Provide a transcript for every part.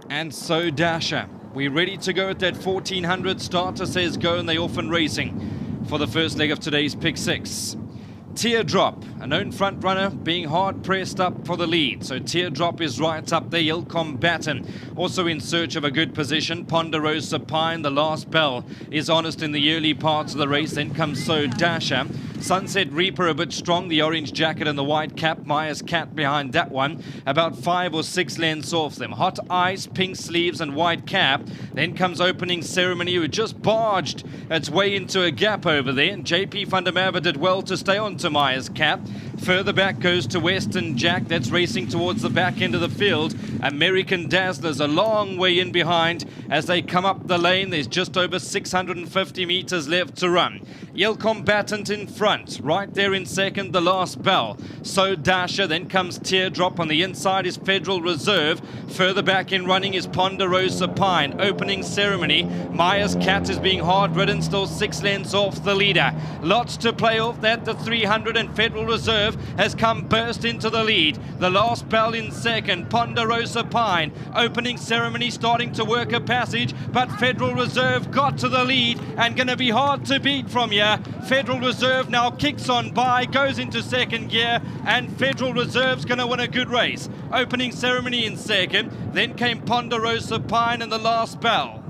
And so Dasher, we're ready to go at that 1400. Starter says go, and they're off and racing for the first leg of today's pick 6. Teardrop, a known front runner, being hard pressed up for the lead. So Teardrop is right up there. Il Combatant also in search of a good position. Ponderosa Pine, the last bell, is honest in the early parts of the race. Then comes So Dasher. Sunset Reaper a bit strong, the orange jacket and the white cap. Maya's Cat behind that one, about 5 or 6 lengths off them. Hot Ice, pink sleeves and white cap. Then comes Opening Ceremony, who just barged its way into a gap over there. And JP van der Merwe did well to stay on to Maya's Cap. Further back goes to Western Jack, that's racing towards the back end of the field. American Dazzler's a long way in behind as they come up the lane. There's just over 650 meters left to run. Il Combatant in front, right there in second, the last bell. So Dasher, then comes Teardrop. On the inside is Federal Reserve. Further back in running is Ponderosa Pine. Opening Ceremony. Maya's Cat is being hard ridden, still 6 lengths off the leader. Lots to play off that. The 300 and Federal Reserve has come burst into the lead. The last bell in second, Ponderosa Pine. Opening Ceremony starting to work a passage, but Federal Reserve got to the lead and going to be hard to beat from here. Federal Reserve now kicks on by, goes into second gear, and Federal Reserve's going to win a good race. Opening Ceremony in second, then came Ponderosa Pine and the last bell.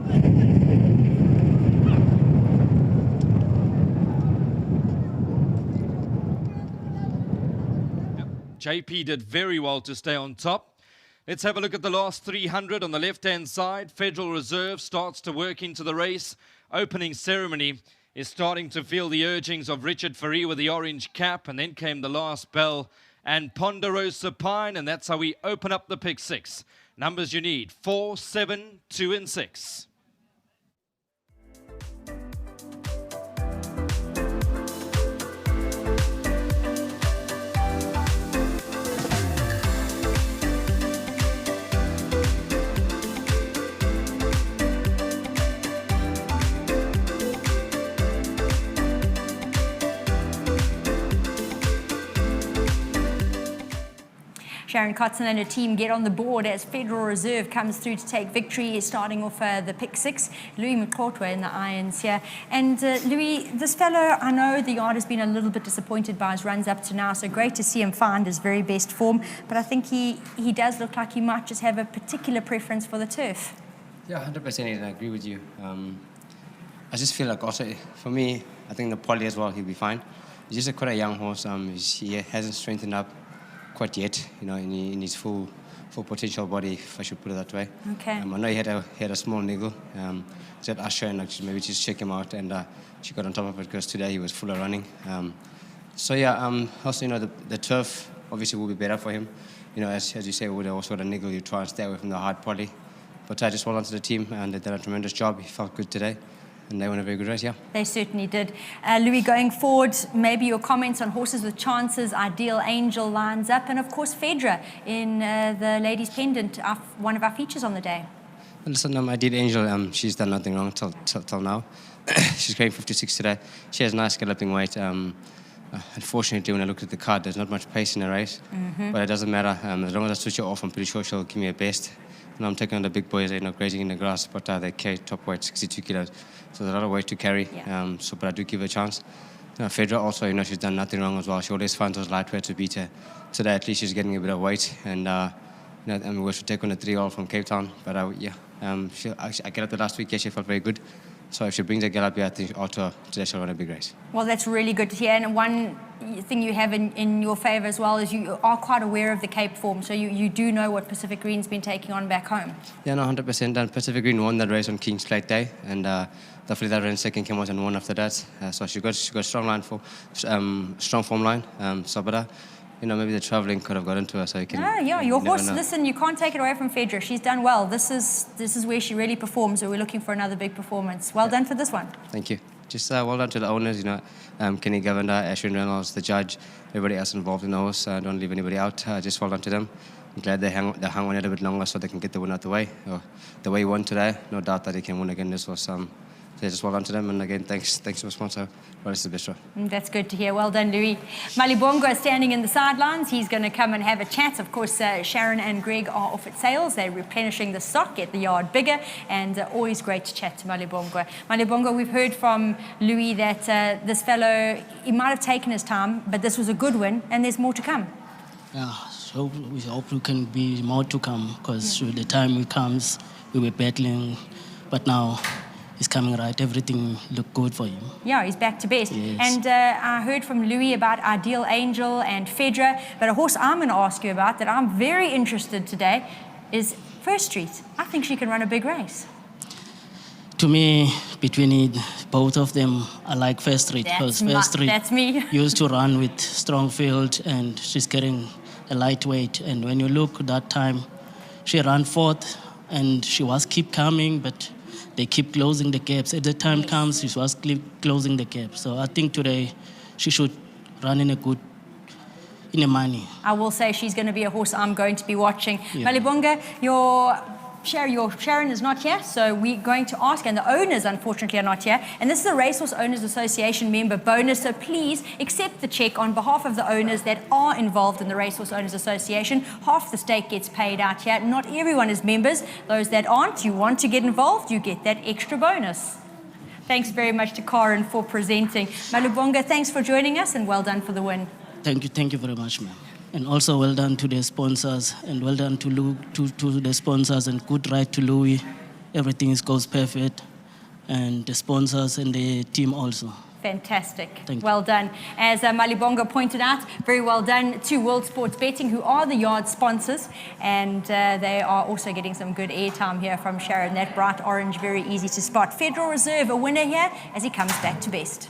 JP did very well to stay on top. Let's have a look at the last 300 on the left-hand side. Federal Reserve starts to work into the race. Opening Ceremony is starting to feel the urgings of Richard Fourie with the orange cap, and then came the last bell and Ponderosa Pine, and that's how we open up the pick 6. Numbers you need: 4, 7, 2 and 6. Sharon Kotzen and her team get on the board as Federal Reserve comes through to take victory, starting off the pick 6. Louis Mxothwa in the irons here. And Louis, this fellow, I know the yard has been a little bit disappointed by his runs up to now, so great to see him find his very best form. But I think he does look like he might just have a particular preference for the turf. Yeah, 100%, I agree with you. I just feel like also, for me, I think the poly as well, he'll be fine. He's just quite a young horse. He hasn't strengthened up quite yet, you know, in his full potential body, if I should put it that way. Okay. I know he had a small niggle. Said Usher and maybe just check him out, and she got on top of it because today he was full of running. So yeah, also, you know, the turf obviously will be better for him. You know, as you say, with also the niggle, you try and stay away from the hard poly. But I just well onto the team, and they did a tremendous job. He felt good today. And they won a very good race, yeah. They certainly did. Louis, going forward, maybe your comments on horses with chances, Ideal Angel lines up, and of course Phaedra in the Ladies Pendant, one of our features on the day. Well, listen, Ideal Angel, she's done nothing wrong till now. She's carrying 56 today. She has nice galloping weight. Unfortunately, when I looked at the card, there's not much pace in the race, but it doesn't matter. As long as I switch her off, I'm pretty sure she'll give me a best. And I'm taking on the big boys, they're not grazing in the grass, but they carry top weight, 62 kilos. So there's a lot of weight to carry, yeah. But I do give her a chance. Phaedra also, you know, she's done nothing wrong as well. She always finds those lightweight to beat her. Today, at least she's getting a bit of weight. And, we should take on a 3-all from Cape Town. But, I get up the last week, she felt very good. So if she brings a gallop here, I think also today she'll run a big race. Well, that's really good to hear. And one thing you have in your favour as well is you are quite aware of the Cape form. So you do know what Pacific Green's been taking on back home. Yeah, no, 100%. And Pacific Green won that race on King's Plate Day. And definitely that ran second, came out and won after that. So she got strong form line. But you know, maybe the travelling could have got into her, so you can... Yeah, your horse, listen, you can't take it away from Phaedra. She's done well. This is where she really performs, so we're looking for another big performance. Well done for this one. Thank you. Just well done to the owners, you know, Kenny Govender, Ashwin Reynolds, the judge, everybody else involved in the horse. Don't leave anybody out. Just well done to them. I'm glad they hung on it a bit longer so they can get the win out the way. The way he won today, no doubt that he can win again. This was yeah, just well done to them. And again, thanks to my sponsor. Well, it's the best. That's good to hear. Well done, Louis. Malibongo is standing in the sidelines. He's going to come and have a chat. Of course, Sharon and Greg are off at sales. They're replenishing the stock, get the yard bigger, and always great to chat to Malibongo. Malibongo, we've heard from Louis that this fellow, he might have taken his time, but this was a good win, and there's more to come. Yeah, so we hope we can be more to come, because with the time it comes, we were battling, but now it's coming right. Everything looked good for him. Yeah, he's back to best. Yes. And I heard from Louis about Ideal Angel and Fedra, but a horse I'm going to ask you about that I'm very interested today is First Street. I think she can run a big race. To me, between both of them, I like First Street, because First Street that's me. used to run with strong field, and she's carrying a lightweight. And when you look that time, she ran fourth, and she was keep coming, but they keep closing the gaps. At the time comes, she was closing the gaps. So I think today she should run in a money. I will say she's going to be a horse I'm going to be watching. Yeah. Malibonga, Sharon is not here, so we're going to ask, and the owners, unfortunately, are not here. And this is a Racehorse Owners Association member bonus, so please accept the check on behalf of the owners that are involved in the Racehorse Owners Association. Half the stake gets paid out here. Not everyone is members. Those that aren't, you want to get involved, you get that extra bonus. Thanks very much to Karen for presenting. Malibonga, thanks for joining us, and well done for the win. Thank you very much, ma'am. And also well done to the sponsors, and well done to the sponsors, and good ride to Louis. Everything goes perfect, and the sponsors and the team also. Fantastic. Thank you. Well done. As Malibonga pointed out, very well done to World Sports Betting, who are the yard sponsors, and they are also getting some good airtime here from Sharon. That bright orange, very easy to spot. Federal Reserve, a winner here as he comes back to best.